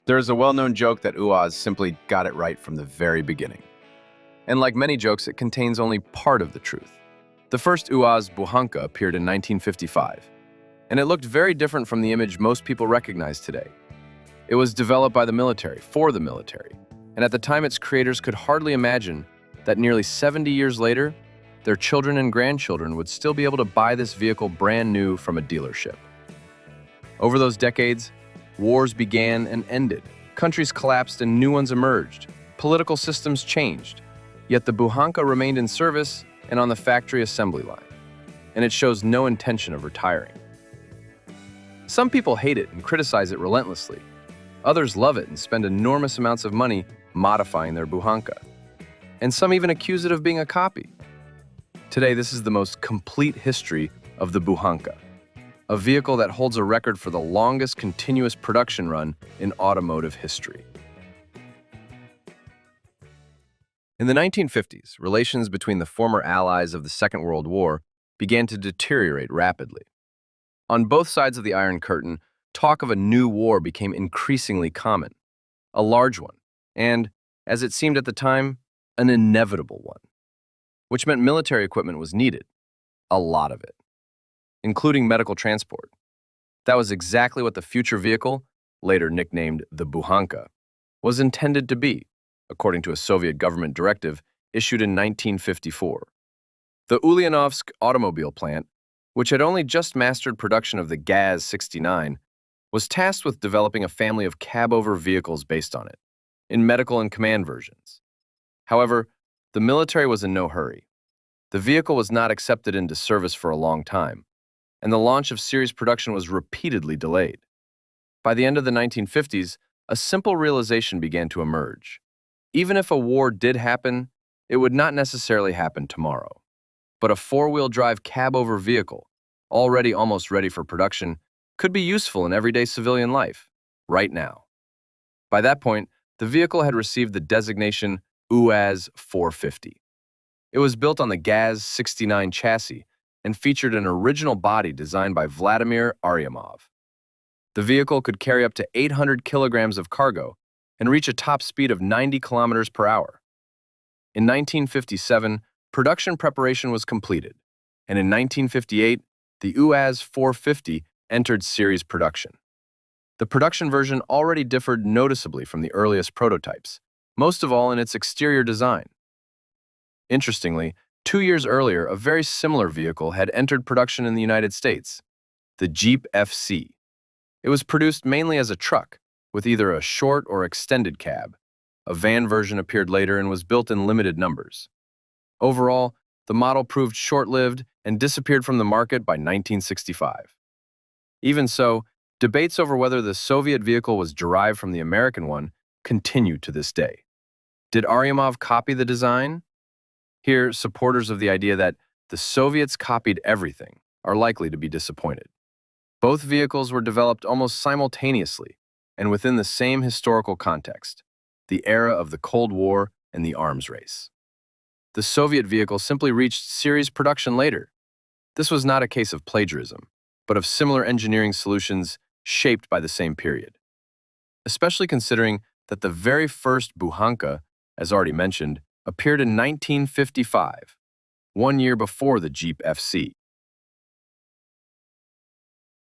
There is a well-known joke that UAZ simply got it right from the very beginning. And like many jokes, it contains only part of the truth. The first UAZ Buhanka appeared in 1955, and it looked very different from the image most people recognize today. It was developed by the military, for the military, and at the time its creators could hardly imagine that nearly 70 years later, their children and grandchildren would still be able to buy this vehicle brand new from a dealership. Over those decades, wars began and ended. Countries collapsed and new ones emerged. Political systems changed. Yet the Bukhanka remained in service and on the factory assembly line, and it shows no intention of retiring. Some people hate it and criticize it relentlessly. Others love it and spend enormous amounts of money modifying their Bukhanka. And some even accuse it of being a copy. Today, this is the most complete history of the Bukhanka, a vehicle that holds a record for the longest continuous production run in automotive history. In the 1950s, relations between the former allies of the Second World War began to deteriorate rapidly. On both sides of the Iron Curtain, talk of a new war became increasingly common, a large one, and, as it seemed at the time, an inevitable one, which meant military equipment was needed, a lot of it, including medical transport. That was exactly what the future vehicle, later nicknamed the Bukhanka, was intended to be, according to a Soviet government directive issued in 1954. The Ulyanovsk automobile plant, which had only just mastered production of the UAZ 69, was tasked with developing a family of cab-over vehicles based on it, in medical and command versions. However, the military was in no hurry. The vehicle was not accepted into service for a long time, and the launch of series production was repeatedly delayed. By the end of the 1950s, a simple realization began to emerge. Even if a war did happen, it would not necessarily happen tomorrow. But a four-wheel drive cab-over vehicle, already almost ready for production, could be useful in everyday civilian life, right now. By that point, the vehicle had received the designation UAZ 450. It was built on the UAZ 69 chassis and featured an original body designed by Vladimir Aryamov. The vehicle could carry up to 800 kilograms of cargo and reach a top speed of 90 kilometers per hour. In 1957, production preparation was completed, and in 1958, the UAZ 450 entered series production. The production version already differed noticeably from the earliest prototypes, most of all in its exterior design. Interestingly, 2 years earlier, a very similar vehicle had entered production in the United States, the Jeep FC. It was produced mainly as a truck, with either a short or extended cab. A van version appeared later and was built in limited numbers. Overall, the model proved short-lived and disappeared from the market by 1965. Even so, debates over whether the Soviet vehicle was derived from the American one continue to this day. Did Aryamov copy the design? Here, supporters of the idea that the Soviets copied everything are likely to be disappointed. Both vehicles were developed almost simultaneously and within the same historical context, the era of the Cold War and the arms race. The Soviet vehicle simply reached series production later. This was not a case of plagiarism, but of similar engineering solutions shaped by the same period. Especially considering that the very first Bukhanka, as already mentioned, appeared in 1955, 1 year before the Jeep FC.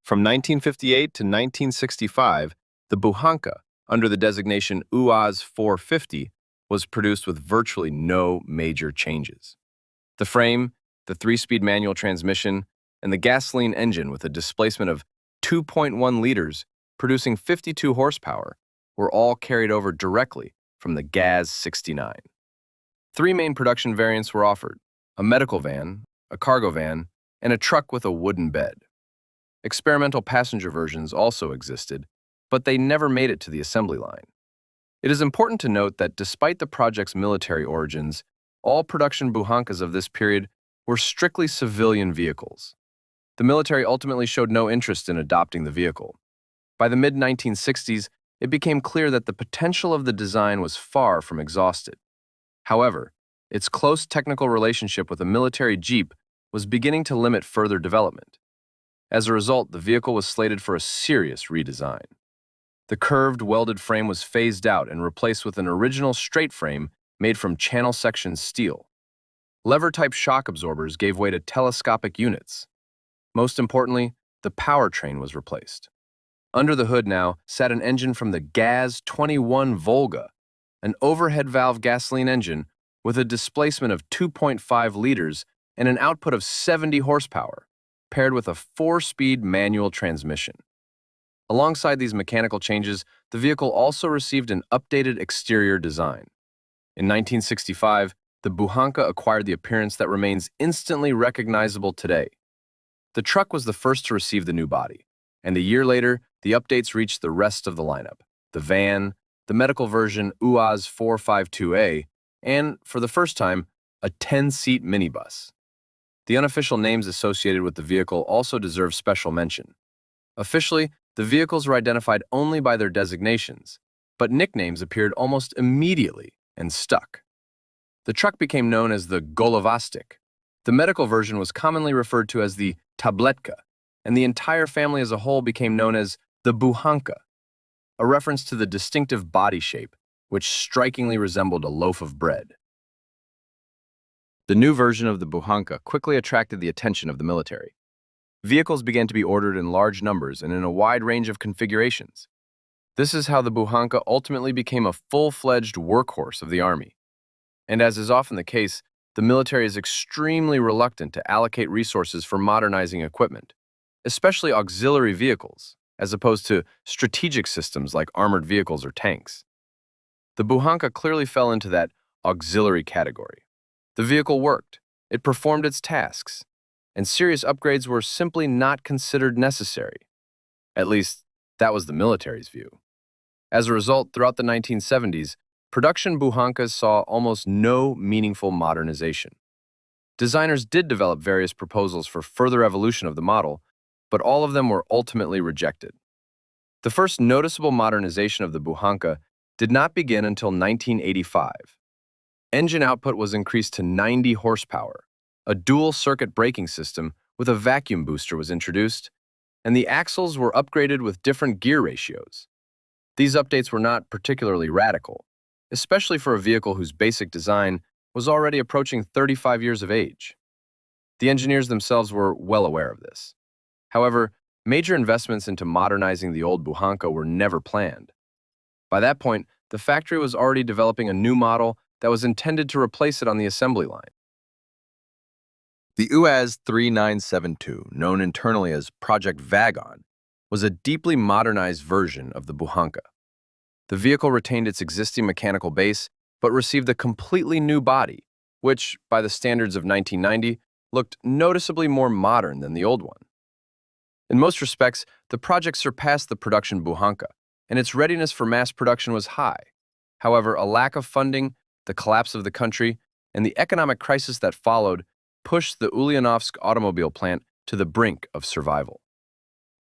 From 1958 to 1965, the Bukhanka, under the designation UAZ 450, was produced with virtually no major changes. The frame, the 3-speed manual transmission, and the gasoline engine with a displacement of 2.1 liters, producing 52 horsepower, were all carried over directly from the UAZ 69. 3 main production variants were offered: a medical van, a cargo van, and a truck with a wooden bed. Experimental passenger versions also existed, but they never made it to the assembly line. It is important to note that despite the project's military origins, all production Bukhankas of this period were strictly civilian vehicles. The military ultimately showed no interest in adopting the vehicle. By the mid-1960s, it became clear that the potential of the design was far from exhausted. However, its close technical relationship with a military Jeep was beginning to limit further development. As a result, the vehicle was slated for a serious redesign. The curved, welded frame was phased out and replaced with an original straight frame made from channel section steel. Lever-type shock absorbers gave way to telescopic units. Most importantly, the powertrain was replaced. Under the hood now sat an engine from the GAZ-21 Volga, an overhead valve gasoline engine with a displacement of 2.5 liters and an output of 70 horsepower, paired with a 4-speed manual transmission. Alongside these mechanical changes, the vehicle also received an updated exterior design. In 1965, the Bukhanka acquired the appearance that remains instantly recognizable today. The truck was the first to receive the new body, and a year later, the updates reached the rest of the lineup: the van, the medical version UAZ 452A, and, for the first time, a 10-seat minibus. The unofficial names associated with the vehicle also deserve special mention. Officially, the vehicles were identified only by their designations, but nicknames appeared almost immediately and stuck. The truck became known as the Golovastik. The medical version was commonly referred to as the Tabletka, and the entire family as a whole became known as the Buhanka, a reference to the distinctive body shape, which strikingly resembled a loaf of bread. The new version of the Buhanka quickly attracted the attention of the military. Vehicles began to be ordered in large numbers and in a wide range of configurations. This is how the Buhanka ultimately became a full-fledged workhorse of the Army. And as is often the case, the military is extremely reluctant to allocate resources for modernizing equipment, especially auxiliary vehicles, as opposed to strategic systems like armored vehicles or tanks. The Buhanka clearly fell into that auxiliary category. The vehicle worked, it performed its tasks, and serious upgrades were simply not considered necessary. At least, that was the military's view. As a result, throughout the 1970s, production Buhankas saw almost no meaningful modernization. Designers did develop various proposals for further evolution of the model, but all of them were ultimately rejected. The first noticeable modernization of the Buhanka did not begin until 1985. Engine output was increased to 90 horsepower, a dual-circuit braking system with a vacuum booster was introduced, and the axles were upgraded with different gear ratios. These updates were not particularly radical, especially for a vehicle whose basic design was already approaching 35 years of age. The engineers themselves were well aware of this. However, major investments into modernizing the old Buhanka were never planned. By that point, the factory was already developing a new model that was intended to replace it on the assembly line. The UAZ 3972, known internally as Project Vagon, was a deeply modernized version of the Buhanka. The vehicle retained its existing mechanical base, but received a completely new body, which, by the standards of 1990, looked noticeably more modern than the old one. In most respects, the project surpassed the production Buhanka, and its readiness for mass production was high. However, a lack of funding, the collapse of the country, and the economic crisis that followed pushed the Ulyanovsk automobile plant to the brink of survival.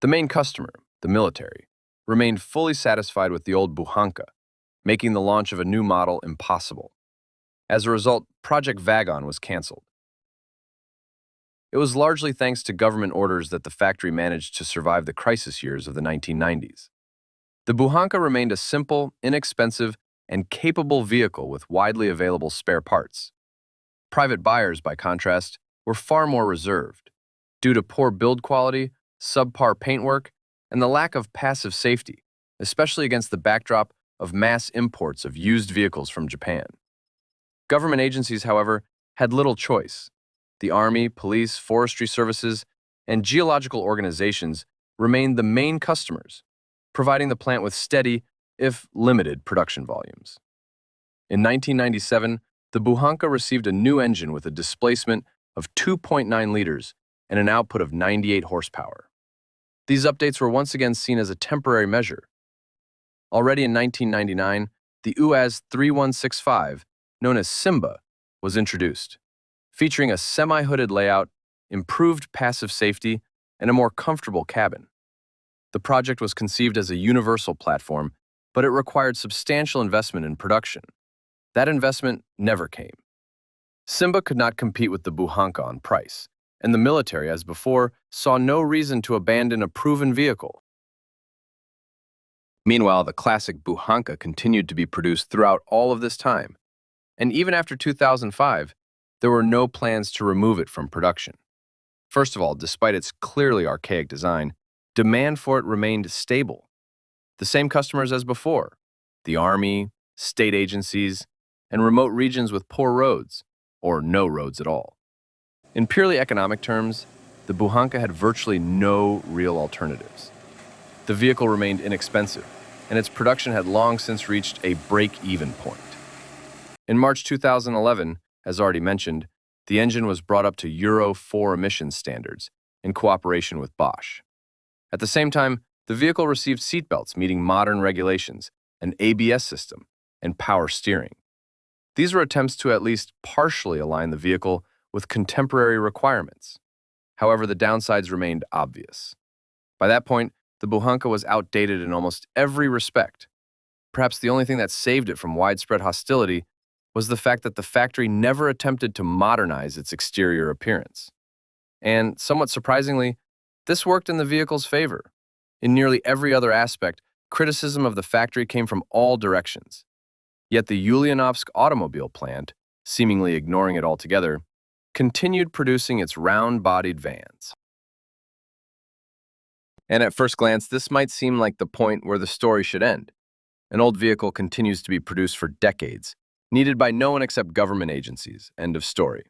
The main customer, the military, remained fully satisfied with the old Bukhanka, making the launch of a new model impossible. As a result, Project Vagon was canceled. It was largely thanks to government orders that the factory managed to survive the crisis years of the 1990s. The Bukhanka remained a simple, inexpensive, and capable vehicle with widely available spare parts. Private buyers, by contrast, were far more reserved, due to poor build quality, subpar paintwork, and the lack of passive safety, especially against the backdrop of mass imports of used vehicles from Japan. Government agencies, however, had little choice. The Army, police, forestry services, and geological organizations remained the main customers, providing the plant with steady, if limited, production volumes. In 1997, the Bukhanka received a new engine with a displacement of 2.9 liters and an output of 98 horsepower. These updates were once again seen as a temporary measure. Already in 1999, the UAZ 3165, known as Simba, was introduced, featuring a semi-hooded layout, improved passive safety, and a more comfortable cabin. The project was conceived as a universal platform, but it required substantial investment in production. That investment never came. Simba could not compete with the Bukhanka on price, and the military, as before, saw no reason to abandon a proven vehicle. Meanwhile, the classic Buhanka continued to be produced throughout all of this time, and even after 2005, there were no plans to remove it from production. First of all, despite its clearly archaic design, demand for it remained stable. The same customers as before: the army, state agencies, and remote regions with poor roads, or no roads at all. In purely economic terms, the Buhanka had virtually no real alternatives. The vehicle remained inexpensive, and its production had long since reached a break-even point. In March 2011, as already mentioned, the engine was brought up to Euro 4 emissions standards in cooperation with Bosch. At the same time, the vehicle received seatbelts meeting modern regulations, an ABS system, and power steering. These were attempts to at least partially align the vehicle with contemporary requirements. However, the downsides remained obvious. By that point, the Buhanka was outdated in almost every respect. Perhaps the only thing that saved it from widespread hostility was the fact that the factory never attempted to modernize its exterior appearance. And, somewhat surprisingly, this worked in the vehicle's favor. In nearly every other aspect, criticism of the factory came from all directions. Yet the Ulyanovsk automobile plant, seemingly ignoring it altogether, continued producing its round-bodied vans. And at first glance, this might seem like the point where the story should end. An old vehicle continues to be produced for decades, needed by no one except government agencies. End of story.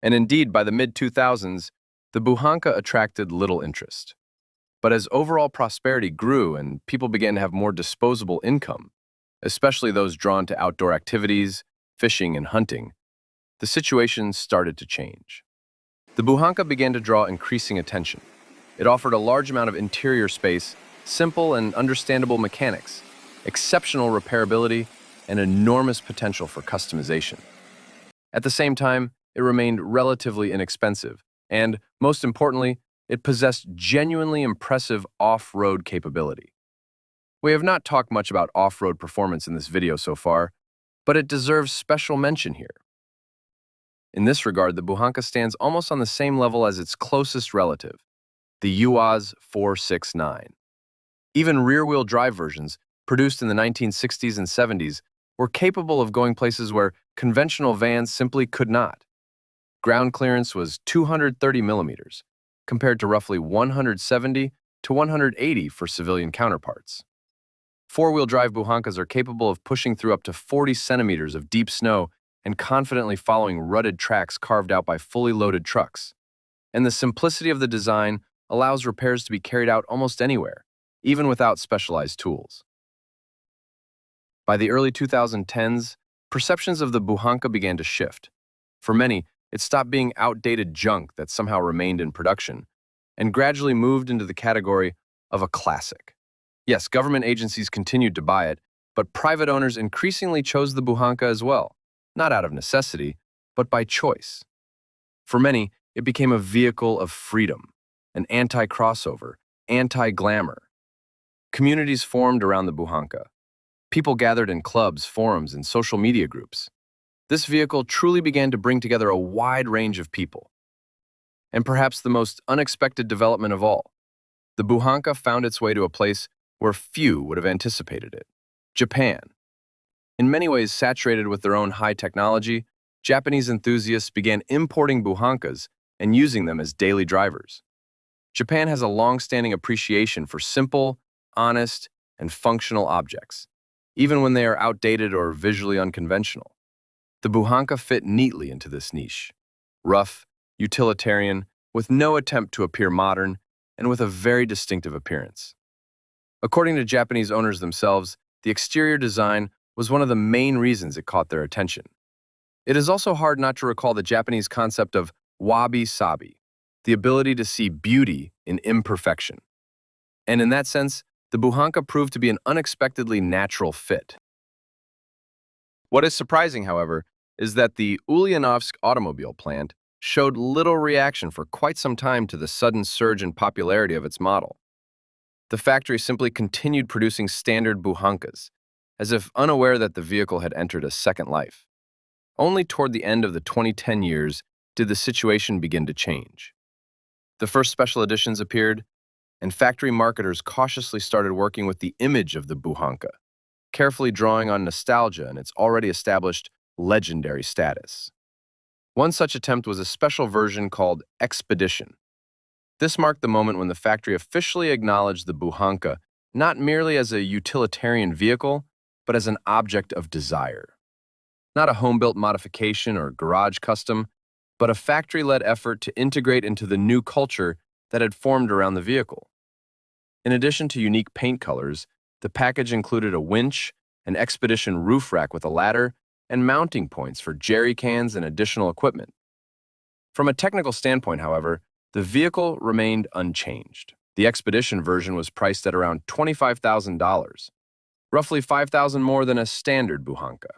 And indeed, by the mid-2000s, the Buhanka attracted little interest. But as overall prosperity grew and people began to have more disposable income, especially those drawn to outdoor activities, fishing and hunting, the situation started to change. The Buhanka began to draw increasing attention. It offered a large amount of interior space, simple and understandable mechanics, exceptional repairability, and enormous potential for customization. At the same time, it remained relatively inexpensive, and, most importantly, it possessed genuinely impressive off-road capability. We have not talked much about off-road performance in this video so far, but it deserves special mention here. In this regard, the Buhanka stands almost on the same level as its closest relative, the UAZ 469. Even rear-wheel drive versions, produced in the 1960s and 70s, were capable of going places where conventional vans simply could not. Ground clearance was 230 millimeters, compared to roughly 170 to 180 for civilian counterparts. Four-wheel drive Buhankas are capable of pushing through up to 40 centimeters of deep snow and confidently following rutted tracks carved out by fully loaded trucks. And the simplicity of the design allows repairs to be carried out almost anywhere, even without specialized tools. By the early 2010s, perceptions of the Buhanka began to shift. For many, it stopped being outdated junk that somehow remained in production and gradually moved into the category of a classic. Yes, government agencies continued to buy it, but private owners increasingly chose the Buhanka as well, not out of necessity, but by choice. For many, it became a vehicle of freedom, an anti-crossover, anti-glamour. Communities formed around the Buhanka. People gathered in clubs, forums, and social media groups. This vehicle truly began to bring together a wide range of people. And perhaps the most unexpected development of all, the Buhanka found its way to a place where few would have anticipated it: Japan. In many ways saturated with their own high technology, Japanese enthusiasts began importing Buhankas and using them as daily drivers. Japan has a long-standing appreciation for simple, honest, and functional objects, even when they are outdated or visually unconventional. The Buhanka fit neatly into this niche: rough, utilitarian, with no attempt to appear modern, and with a very distinctive appearance. According to Japanese owners themselves, the exterior design was one of the main reasons it caught their attention. It is also hard not to recall the Japanese concept of wabi-sabi, the ability to see beauty in imperfection. And in that sense, the Buhanka proved to be an unexpectedly natural fit. What is surprising, however, is that the Ulyanovsk automobile plant showed little reaction for quite some time to the sudden surge in popularity of its model. The factory simply continued producing standard Buhankas, as if unaware that the vehicle had entered a second life. Only toward the end of the 2010 years did the situation begin to change. The first special editions appeared, and factory marketers cautiously started working with the image of the Buhanka, carefully drawing on nostalgia and its already established legendary status. One such attempt was a special version called Expedition. This marked the moment when the factory officially acknowledged the Buhanka not merely as a utilitarian vehicle, but as an object of desire. Not a home-built modification or garage custom, but a factory-led effort to integrate into the new culture that had formed around the vehicle. In addition to unique paint colors, the package included a winch, an Expedition roof rack with a ladder, and mounting points for jerry cans and additional equipment. From a technical standpoint, however, the vehicle remained unchanged. The Expedition version was priced at around $25,000, roughly $5,000 more than a standard Buhanka.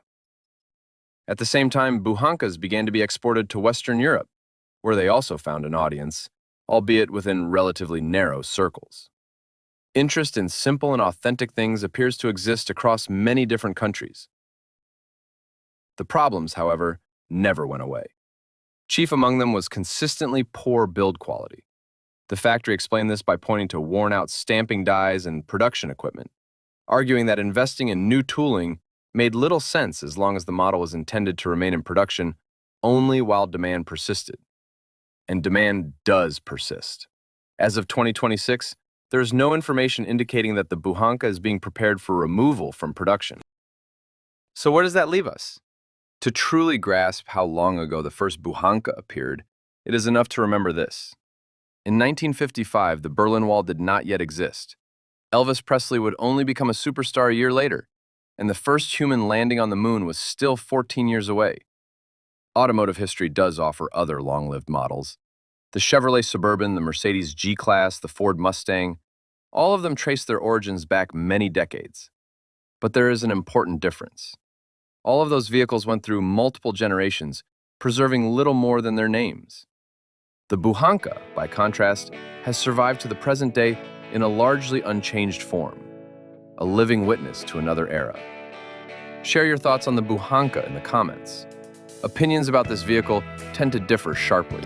At the same time, Buhankas began to be exported to Western Europe, where they also found an audience, albeit within relatively narrow circles. Interest in simple and authentic things appears to exist across many different countries. The problems, however, never went away. Chief among them was consistently poor build quality. The factory explained this by pointing to worn-out stamping dies and production equipment, arguing that investing in new tooling made little sense as long as the model was intended to remain in production only while demand persisted. And demand does persist. As of 2026, there is no information indicating that the Buhanka is being prepared for removal from production. So where does that leave us? To truly grasp how long ago the first Buhanka appeared, it is enough to remember this. In 1955, the Berlin Wall did not yet exist. Elvis Presley would only become a superstar a year later, and the first human landing on the moon was still 14 years away. Automotive history does offer other long-lived models. The Chevrolet Suburban, the Mercedes G-Class, the Ford Mustang, all of them trace their origins back many decades. But there is an important difference. All of those vehicles went through multiple generations, preserving little more than their names. The Buhanka, by contrast, has survived to the present day in a largely unchanged form, a living witness to another era. Share your thoughts on the Buhanka in the comments. Opinions about this vehicle tend to differ sharply.